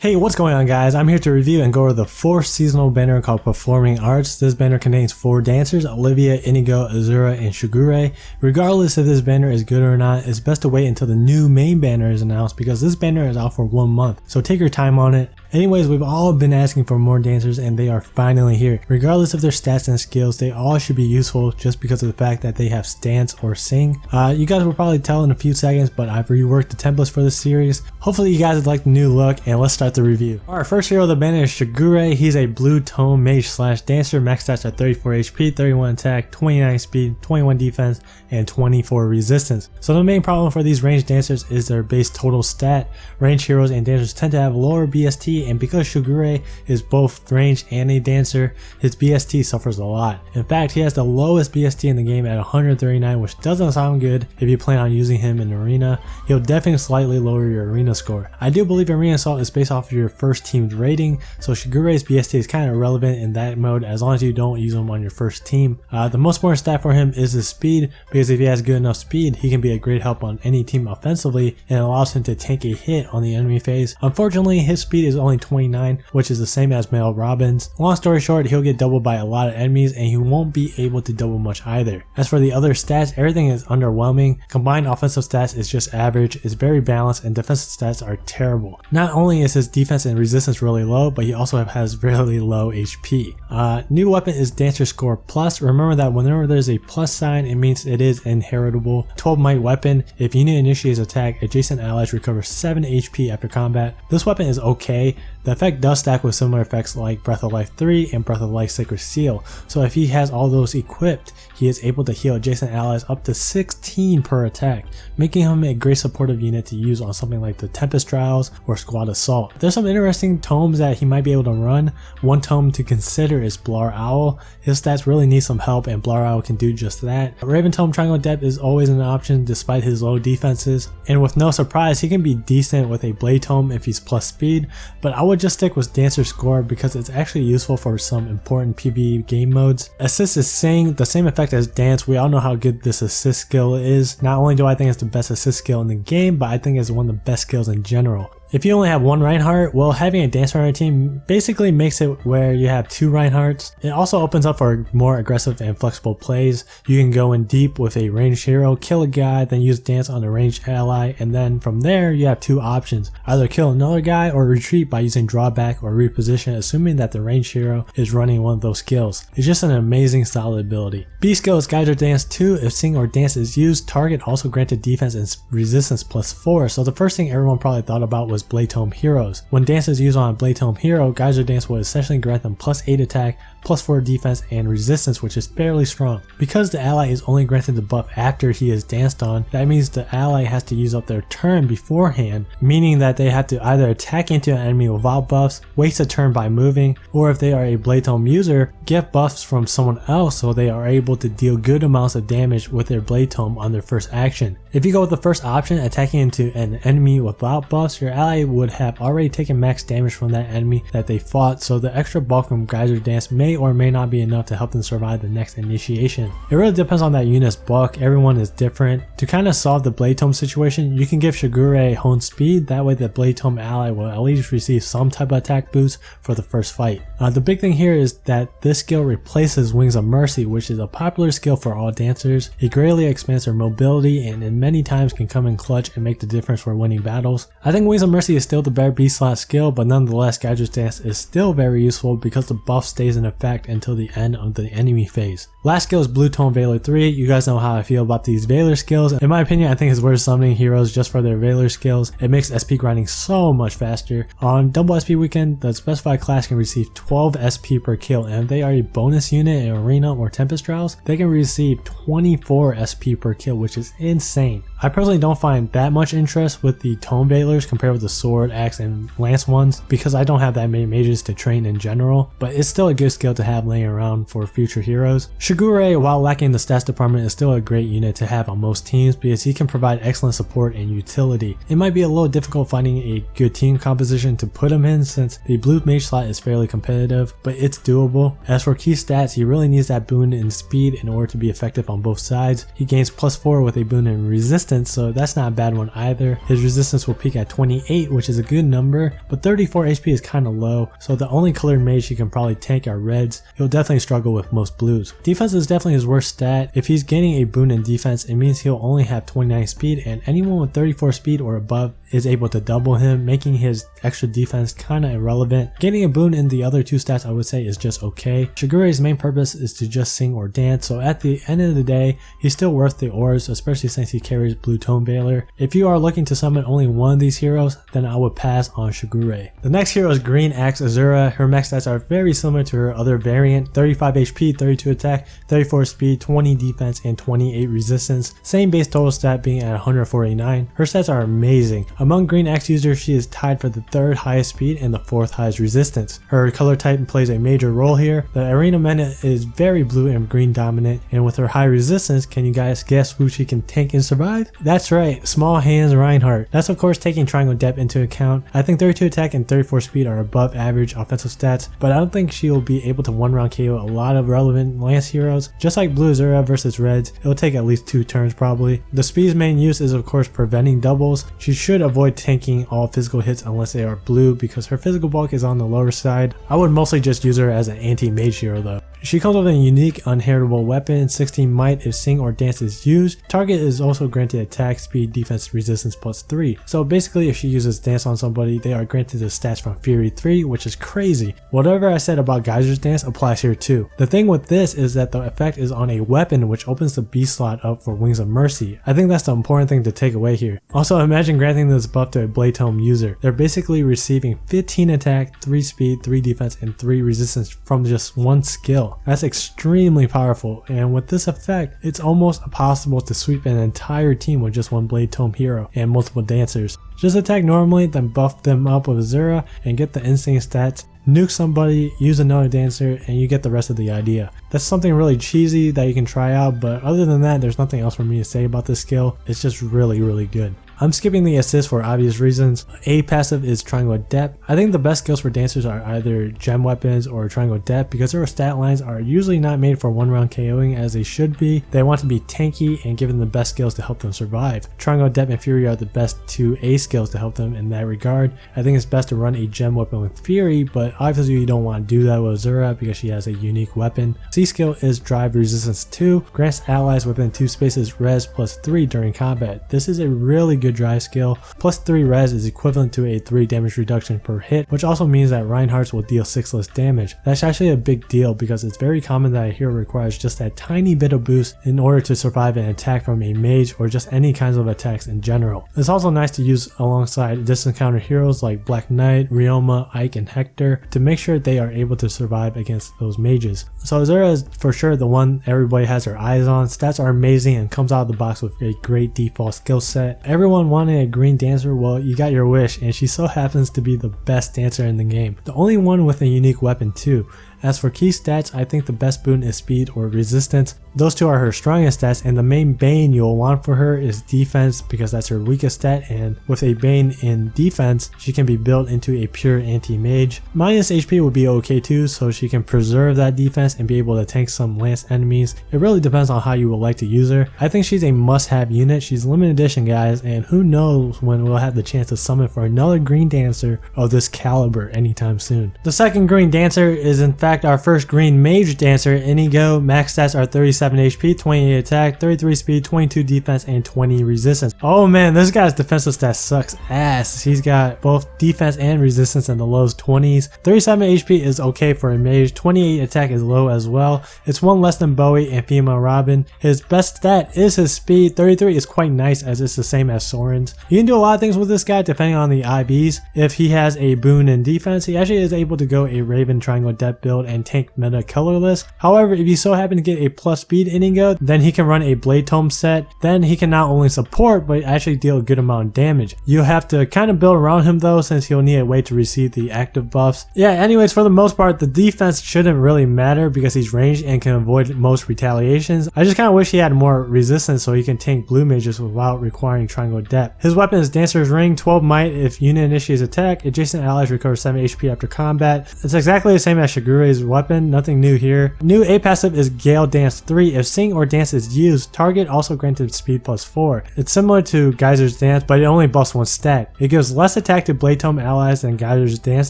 Hey, what's going on guys? I'm here to review and go over the 4th seasonal banner called Performing Arts. This banner contains 4 dancers, Olivia, Inigo, Azura, and Shigure. Regardless if this banner is good or not, it's best to wait until the new main banner is announced because this banner is out for 1 month, so take your time on it. Anyways, we've all been asking for more dancers and they are finally here. Regardless of their stats and skills, they all should be useful just because of the fact that they have stance or sing. You guys will probably tell in a few seconds, but I've reworked the templates for this series. Hopefully you guys would like the new look, and let's start the review. Our first hero of the banner is Shigure. He's a blue tome mage slash dancer. Max stats are 34 HP, 31 attack, 29 speed, 21 defense, and 24 resistance. So the main problem for these ranged dancers is their base total stat. Ranged heroes and dancers tend to have lower BST, and because Shigure is both ranged and a dancer, his BST suffers a lot. In fact, he has the lowest BST in the game at 139, which doesn't sound good if you plan on using him in arena. He'll definitely slightly lower your arena score. I do believe arena assault is based off of your first team's rating, so Shigure's BST is kind of irrelevant in that mode as long as you don't use him on your first team. The most important stat for him is his speed, because if he has good enough speed, he can be a great help on any team offensively and allows him to tank a hit on the enemy phase. Unfortunately, his speed is only 29, which is the same as male Robin's. Long story short, he'll get doubled by a lot of enemies and he won't be able to double much either. As for the other stats, everything is underwhelming. Combined offensive stats is just average, it's very balanced, and defensive stats are terrible. Not only is his defense and resistance really low, but he also has really low HP. New weapon is Dancer Score Plus. Remember that whenever there's a plus sign, it means it is inheritable. 12 might weapon. If Inu initiates attack, adjacent allies recover 7 HP after combat. This weapon is okay. The effect does stack with similar effects like Breath of Life 3 and Breath of Life Sacred Seal, so if he has all those equipped, he is able to heal adjacent allies up to 16 per attack, making him a great supportive unit to use on something like the Tempest Trials or Squad Assault. There's some interesting tomes that he might be able to run. One tome to consider is Blar Owl. His stats really need some help and Blar Owl can do just that. Raven Tome Triangle Depth is always an option despite his low defenses, and with no surprise, he can be decent with a Blade Tome if he's plus speed, but I would just stick with Dancer Score because it's actually useful for some important PvE game modes. Assist is Sing, the same effect as Dance. We all know how good this assist skill is. Not only do I think it's the best assist skill in the game, but I think it's one of the best skills in general. If you only have one Reinhardt, well, having a dancer on your team basically makes it where you have 2 Reinhardts. It also opens up for more aggressive and flexible plays. You can go in deep with a ranged hero, kill a guy, then use dance on a ranged ally, and then from there you have 2 options. Either kill another guy or retreat by using drawback or reposition, assuming that the ranged hero is running one of those skills. It's just an amazing solid ability. B skill is Geyser Dance 2. If sing or dance is used, target also granted defense and resistance +4, so the first thing everyone probably thought about was Blade Tome heroes. When dance is used on a Blade Tome hero, Geyser Dance will essentially grant them +8 attack, +4 defense, and resistance, which is fairly strong. Because the ally is only granted the buff after he is danced on, that means the ally has to use up their turn beforehand, meaning that they have to either attack into an enemy without buffs, waste a turn by moving, or if they are a Blade Tome user, get buffs from someone else so they are able to deal good amounts of damage with their Blade Tome on their first action. If you go with the first option, attacking into an enemy without buffs, your ally would have already taken max damage from that enemy that they fought, so the extra buff from Geyser Dance may or may not be enough to help them survive the next initiation. It really depends on that unit's buck, everyone is different. To kind of solve the Blade Tome situation, you can give Shigure Hone Speed, that way the Blade Tome ally will at least receive some type of attack boost for the first fight. The big thing here is that this skill replaces Wings of Mercy, which is a popular skill for all dancers. It greatly expands their mobility and in many times can come in clutch and make the difference for winning battles. I think Wings of Mercy is still the better B slot skill, but nonetheless Geyser Dance is still very useful because the buff stays in effect until the end of the enemy phase. Last skill is Blue Tome Veiler 3. You guys know how I feel about these Veiler skills. In my opinion, I think it's worth summoning heroes just for their Veiler skills. It makes SP grinding so much faster. On double SP weekend, the specified class can receive 12 SP per kill, and if they are a bonus unit in Arena or Tempest Trials, they can receive 24 SP per kill, which is insane. I personally don't find that much interest with the Tome Veilers compared with the Sword, Axe, and Lance ones because I don't have that many mages to train in general, but it's still a good skill to have laying around for future heroes. Shigure, while lacking the stats department, is still a great unit to have on most teams because he can provide excellent support and utility. It might be a little difficult finding a good team composition to put him in since the blue mage slot is fairly competitive, but it's doable. As for key stats, he really needs that boon in speed in order to be effective on both sides. He gains +4 with a boon in resistance, so that's not a bad one either. His resistance will peak at 28 28, which is a good number, but 34 HP is kind of low, so the only colored mage he can probably tank are reds. He'll definitely struggle with most blues. Defense is definitely his worst stat. If he's gaining a boon in defense, it means he'll only have 29 speed, and anyone with 34 speed or above is able to double him, making his extra defense kind of irrelevant. Getting a boon in the other two stats I would say is just okay. Shigure's main purpose is to just sing or dance, so at the end of the day, he's still worth the orbs, especially since he carries Blue Tone Veiler. If you are looking to summon only one of these heroes, then I would pass on Shigure. The next hero is Green Axe Azura. Her max stats are very similar to her other variant: 35 HP, 32 attack, 34 speed, 20 defense, and 28 resistance. Same base total stat being at 149. Her stats are amazing. Among Green Axe users, she is tied for the 3rd highest speed and the 4th highest resistance. Her color type plays a major role here. The arena meta is very blue and green dominant, and with her high resistance, can you guys guess who she can tank and survive? That's right, Small Hands Reinhardt. That's of course taking triangle depth into account. I think 32 attack and 34 speed are above average offensive stats, but I don't think she will be able to one round KO a lot of relevant lance heroes. Just like Blue Azura versus Reds, it'll take at least 2 turns probably. The speed's main use is of course preventing doubles. She should avoid tanking all physical hits unless they are blue, because her physical bulk is on the lower side. I would mostly just use her as an anti-mage hero though. She comes with a unique unheritable weapon, 16 might if sing or dance is used. Target is also granted attack, speed, defense, resistance +3. So basically if she uses dance on somebody, they are granted the stats from Fury 3, which is crazy. Whatever I said about Geyser's dance applies here too. The thing with this is that the effect is on a weapon, which opens the B slot up for Wings of Mercy. I think that's the important thing to take away here. Also imagine granting this buff to a Blade Tome user. They're basically receiving 15 attack, 3 speed, 3 defense, and 3 resistance from just one skill. That's extremely powerful, and with this effect, it's almost impossible to sweep an entire team with just one Blade Tome hero and multiple dancers. Just attack normally, then buff them up with Azura and get the insane stats, nuke somebody, use another dancer, and you get the rest of the idea. That's something really cheesy that you can try out, but other than that, there's nothing else for me to say about this skill. It's just really good. I'm skipping the assist for obvious reasons. A passive is Triangle Depth. I think the best skills for dancers are either gem weapons or Triangle Depth, because their stat lines are usually not made for one round KOing as they should be. They want to be tanky and give them the best skills to help them survive. Triangle Depth and Fury are the best 2 A skills to help them in that regard. I think it's best to run a gem weapon with Fury, but obviously you don't want to do that with Azura because she has a unique weapon. C skill is Drive Resistance 2, grants allies within 2 spaces res +3 during combat. This is a really good drive skill. +3 res is equivalent to a 3 damage reduction per hit, which also means that Reinhardt's will deal 6 less damage. That's actually a big deal because it's very common that a hero requires just that tiny bit of boost in order to survive an attack from a mage or just any kinds of attacks in general. It's also nice to use alongside distance counter heroes like Black Knight, Ryoma, Ike, and Hector to make sure they are able to survive against those mages. So Azura is for sure the one everybody has their eyes on. Stats are amazing and comes out of the box with a great default skill set. Everyone wanted a green dancer, well you got your wish, and she so happens to be the best dancer in the game. The only one with a unique weapon too. As for key stats, I think the best boon is speed or resistance. Those two are her strongest stats, and the main bane you'll want for her is defense because that's her weakest stat, and with a bane in defense, she can be built into a pure anti-mage. Minus HP would be okay too, so she can preserve that defense and be able to tank some lance enemies. It really depends on how you would like to use her. I think she's a must-have unit. She's limited edition guys, and who knows when we'll have the chance to summon for another green dancer of this caliber anytime soon. The second green dancer is in fact our first green mage dancer, Inigo. Max stats are 37 HP, 28 attack, 33 speed, 22 defense, and 20 resistance. Oh man, this guy's defensive stats sucks ass. He's got both defense and resistance in the low 20s. 37 HP is okay for a mage, 28 attack is low as well. It's one less than Bowie and Female Robin. His best stat is his speed. 33 is quite nice as it's the same as Soren's. You can do a lot of things with this guy depending on the IBs. If he has a boon in defense, he actually is able to go a Raven Triangle Depth build and tank meta colorless. However, if you so happen to get a plus speed Inigo, then he can run a Blade Tome set. Then he can not only support but actually deal a good amount of damage. You'll have to kind of build around him though, since he'll need a way to receive the active buffs. Yeah, anyways, for the most part the defense shouldn't really matter because he's ranged and can avoid most retaliations. I just kind of wish he had more resistance so he can tank blue mages without requiring Triangle Depth. His weapon is Dancer's Ring, 12 might if unit initiates attack. Adjacent allies recover 7 HP after combat. It's exactly the same as Shigure's Shigure's weapon, nothing new here. New A passive is Gale Dance 3. If Sing or Dance is used, target also granted speed +4. It's similar to Geyser's Dance, but it only buffs one stat. It gives less attack to Blade Tome allies than Geyser's Dance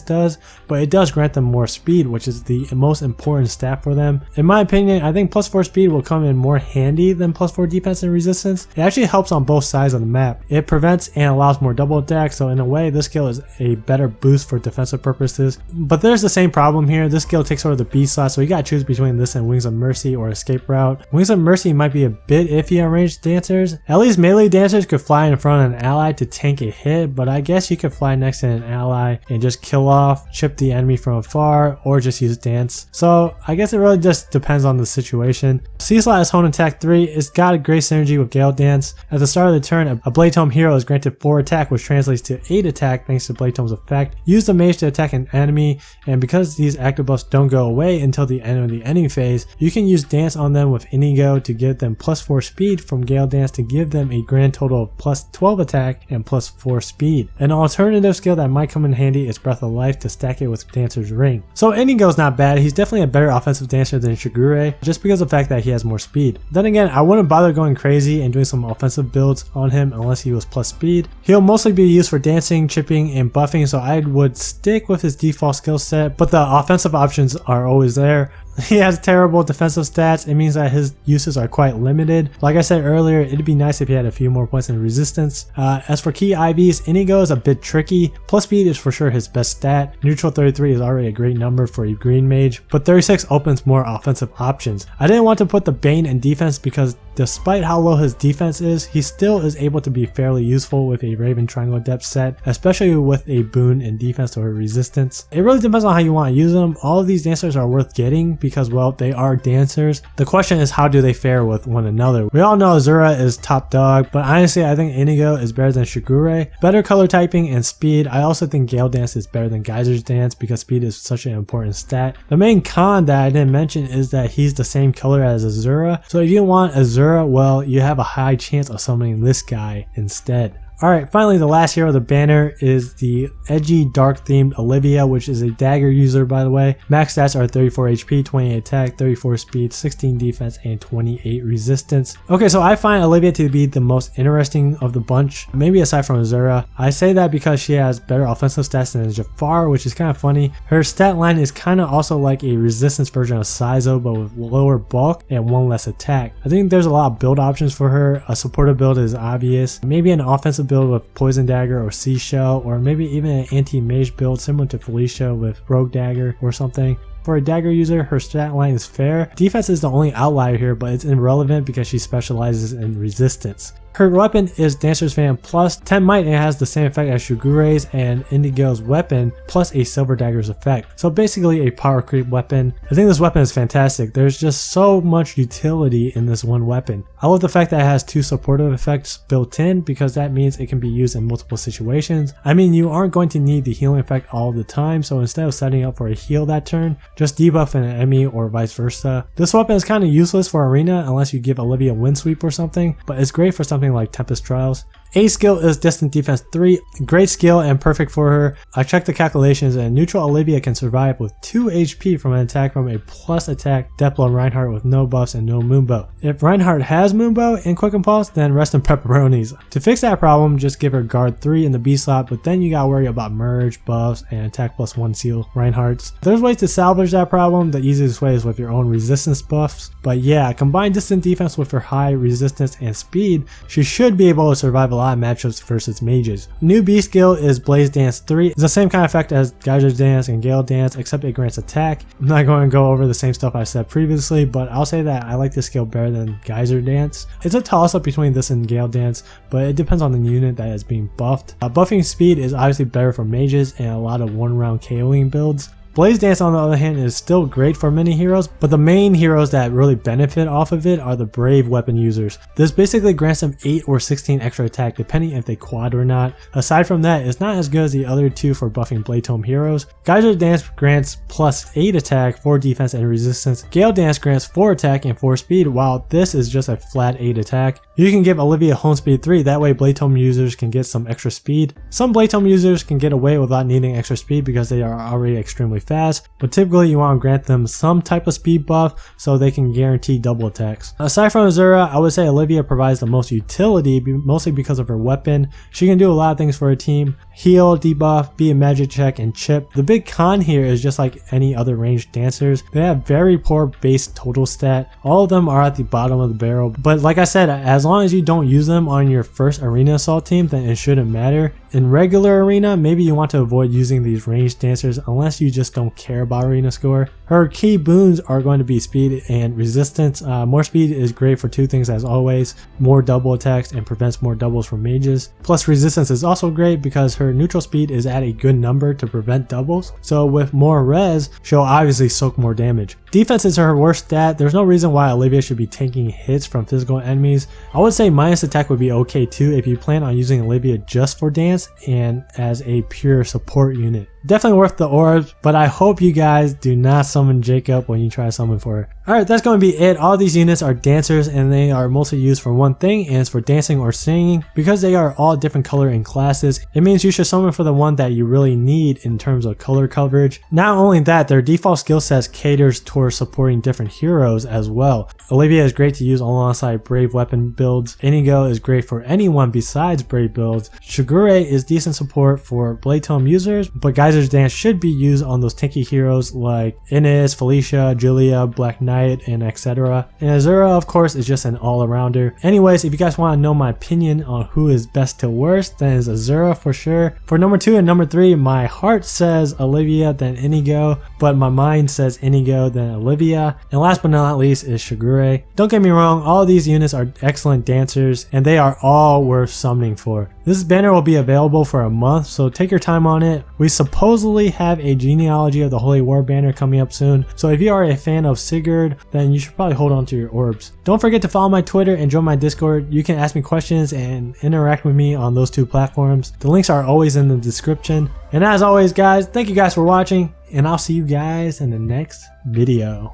does, but it does grant them more speed, which is the most important stat for them. In my opinion, I think +4 speed will come in more handy than +4 defense and resistance. It actually helps on both sides of the map. It prevents and allows more double attack, so in a way this skill is a better boost for defensive purposes. But there's the same problem here. This skill takes over the B slot, so you gotta choose between this and Wings of Mercy or Escape Route. Wings of Mercy might be a bit iffy on ranged dancers. At least melee dancers could fly in front of an ally to tank a hit, but I guess you could fly next to an ally and just kill off, chip the enemy from afar, or just use dance. So I guess it really just depends on the situation. C slot is Hone Attack 3. It's got a great synergy with Gale Dance. At the start of the turn, a Blade Tome hero is granted 4 attack, which translates to 8 attack thanks to Blade Tome's effect. Use the mage to attack an enemy, and because these active buffs don't go away until the end of the ending phase, you can use Dance on them with Inigo to give them +4 speed from Gale Dance to give them a grand total of +12 attack and +4 speed. An alternative skill that might come in handy is Breath of Life to stack it with Dancer's Ring. So Inigo's not bad. He's definitely a better offensive dancer than Shigure, just because of the fact that he has more speed. Then again, I wouldn't bother going crazy and doing some offensive builds on him unless he was plus speed. He'll mostly be used for dancing, chipping, and buffing, so I would stick with his default skill set, but the offensive options are always there. He has terrible defensive stats. It means that his uses are quite limited. Like I said earlier, it'd be nice if he had a few more points in resistance. As for key IVs, Inigo is a bit tricky. Plus speed is for sure his best stat. Neutral 33 is already a great number for a green mage, but 36 opens more offensive options. I didn't want to put the Bane in defense because despite how low his defense is, he still is able to be fairly useful with a Raven Triangle Depth set, especially with a boon in defense or resistance. It really depends on how you want to use them. All of these dancers are worth getting because, well, they are dancers. The question is, how do they fare with one another? We all know Azura is top dog, but honestly I think Inigo is better than Shigure. Better color typing and speed. I also think Gale Dance is better than Geyser's Dance because speed is such an important stat. The main con that I didn't mention is that he's the same color as Azura, so if you want Azura, well, you have a high chance of summoning this guy instead. Alright, finally the last hero of the banner is the edgy dark themed Olivia, which is a dagger user by the way. Max stats are 34 HP, 28 attack, 34 speed, 16 defense, and 28 resistance. Okay, so I find Olivia to be the most interesting of the bunch, maybe aside from Azura. I say that because she has better offensive stats than Jafar, which is kind of funny. Her stat line is kind of also like a resistance version of Saizo, but with lower bulk and one less attack. I think there's a lot of build options for her. A supportive build is obvious. Maybe an offensive build with Poison Dagger or Seashell, or maybe even an anti-mage build similar to Felicia with Rogue Dagger or something. For a dagger user, her stat line is fair. Defense is the only outlier here, but it's irrelevant because she specializes in resistance. Her weapon is Dancer's Fan plus 10 might and it has the same effect as Shigure's and Inigo's weapon plus a Silver Dagger's effect. So basically a power creep weapon. I think this weapon is fantastic. There's just so much utility in this one weapon. I love the fact that it has 2 supportive effects built in because that means it can be used in multiple situations. I mean, you aren't going to need the healing effect all the time, so instead of setting up for a heal that turn, just debuff an enemy or vice versa. This weapon is kind of useless for arena unless you give Olivia Wind Sweep or something, but it's great for something like Tempest Trials. A skill is Distant Defense 3, great skill and perfect for her. I checked the calculations and neutral Olivia can survive with 2 HP from an attack from a plus attack Deathblow Reinhardt with no buffs and no Moonbow. If Reinhardt has Moonbow and Quick Impulse, then rest in pepperonis. To fix that problem, just give her Guard 3 in the B slot, but then you gotta worry about merge, buffs, and attack plus 1 seal Reinhardts. There's ways to salvage that problem. The easiest way is with your own resistance buffs, but yeah, combine Distant Defense with her high resistance and speed, she should be able to survive a lot of matchups versus mages. New B skill is Blaze Dance 3. It's the same kind of effect as Geyser's Dance and Gale Dance, except it grants attack. I'm not going to go over the same stuff I said previously, but I'll say that I like this skill better than Geyser Dance. It's a toss up between this and Gale Dance, but it depends on the unit that is being buffed. Buffing speed is obviously better for mages and a lot of 1-round KOing builds. Blaze Dance on the other hand is still great for many heroes, but the main heroes that really benefit off of it are the brave weapon users. This basically grants them 8 or 16 extra attack depending if they quad or not. Aside from that, it's not as good as the other 2 for buffing Blade Tome heroes. Geyser Dance grants plus 8 attack, 4 defense and resistance. Gale Dance grants 4 attack and 4 speed, while this is just a flat 8 attack. You can give Olivia Home Speed 3, that way Blade Tome users can get some extra speed. Some Blade Tome users can get away without needing extra speed because they are already extremely fast, but typically you want to grant them some type of speed buff so they can guarantee double attacks. Aside from Azura, I would say Olivia provides the most utility, mostly because of her weapon. She can do a lot of things for her team: heal, debuff, be a magic check, and chip. The big con here is just like any other ranged dancers, they have very poor base total stat. All of them are at the bottom of the barrel, but like I said, as long as you don't use them on your first arena assault team, then it shouldn't matter. In regular arena, maybe you want to avoid using these ranged dancers unless you just don't care about arena score. Her key boons are going to be speed and resistance. More speed is great for two things as always: more double attacks and prevents more doubles from mages. Plus resistance is also great because her neutral speed is at a good number to prevent doubles. So with more res, she'll obviously soak more damage. Defense is her worst stat. There's no reason why Olivia should be taking hits from physical enemies. I would say minus attack would be okay too if you plan on using Olivia just for dance and as a pure support unit. Definitely worth the orbs, but I hope you guys do not summon Jacob when you try to summon for her. Alright, that's going to be it. All these units are dancers and they are mostly used for one thing, and it's for dancing or singing. Because they are all different color and classes, it means you should summon for the one that you really need in terms of color coverage. Not only that, their default skill sets caters towards supporting different heroes as well. Olivia is great to use alongside Brave weapon builds. Inigo is great for anyone besides Brave builds. Shigure is decent support for Blade Tome users, but Geyser's Dance should be used on those tanky heroes like Ines, Felicia, Julia, Black Knight, and etc. And Azura, of course, is just an all-arounder. Anyways, if you guys want to know my opinion on who is best to worst, then it's Azura for sure. For number 2 and number 3, my heart says Olivia, then Inigo, but my mind says Inigo, then Olivia. And last but not least is Shigure. Don't get me wrong, all of these units are excellent dancers, and they are all worth summoning for. This banner will be available for a month, so take your time on it. We supposedly have a Genealogy of the Holy War banner coming up soon, so if you are a fan of Sigurd, then you should probably hold on to your orbs. Don't forget to follow my Twitter and join my Discord. You can ask me questions and interact with me on those two platforms. The links are always in the description. And as always guys, thank you guys for watching, and I'll see you guys in the next video.